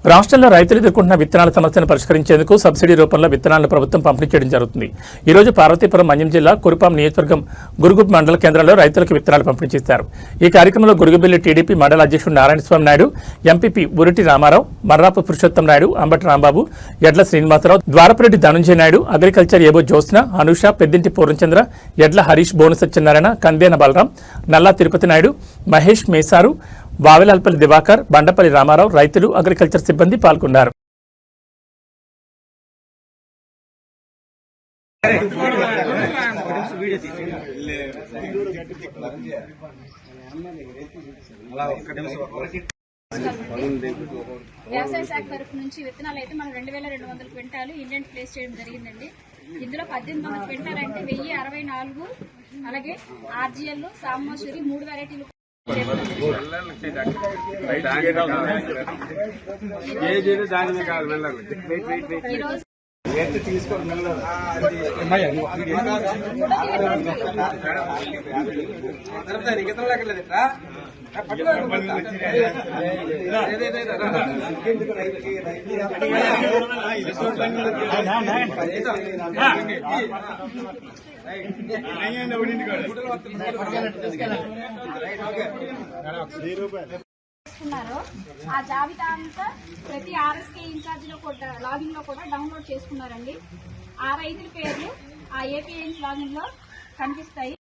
రాష్ట్రంలో రైతులు ఎదుర్కొంటున్న విత్తనాల సమస్యను పరిష్కరించేందుకు సబ్సిడీ రూపంలో విత్తనాలను ప్రభుత్వం పంపిణీ చేయడం జరుగుతుంది. ఈ రోజు పార్వతీపురం మన్యం జిల్లా కురుపాం నియోజకవర్గం గురుగుబ్ మండల కేంద్రంలో రైతులకు విత్తనాలు పంపిణీ చేశారు. ఈ కార్యక్రమంలో గురుగుబిల్లి టీడీపీ మండల అధ్యక్షుడు నారాయణస్వామి నాయుడు, ఎంపీపీ బురిటి రామారావు, మర్రాపు పురుషోత్తం నాయుడు, అంబటి రాంబాబు, ఎడ్ల శ్రీనివాసరావు, ద్వారపురెడ్డి ధనుంజయ నాయుడు, అగ్రికల్చర్ ఏబో జ్యోత్స్న, అనుష, పెద్దింటి పూర్ణచంద్ర, ఎడ్ల హరీష్, బోను సత్యనారాయణ, కందేన బలరాం, నల్లా తిరుపతి నాయుడు, మహేష్ మేసారు, వావిలాల్పల్లి దివాకర్, బండపల్లి రామారావు, రైతులు, అగ్రికల్చర్ సిబ్బంది పాల్గొన్నారు. వ్యవసాయ శాఖ తరఫు నుంచి విత్తనాలు అయితే మనం 2200 క్వింటాలు ఇండియన్ ప్లేస్ చేయడం జరిగిందండి. ఇందులో 1800 క్వింటాలు అంటే 1064, అలాగే ఆర్జీఎల్, సామోశ్వరి 3 వెరైటీలు ఆ జాబితా అంతా ప్రతి ఆర్ఎస్కే ఇన్ఛార్జ్ లో లాగిన్ లో కూడా డౌన్లోడ్ చేసుకున్నారండి. ఆ రైతుల పేర్లు ఆ ఏపీఎన్స్ లాగిన్ లో కనిపిస్తాయి.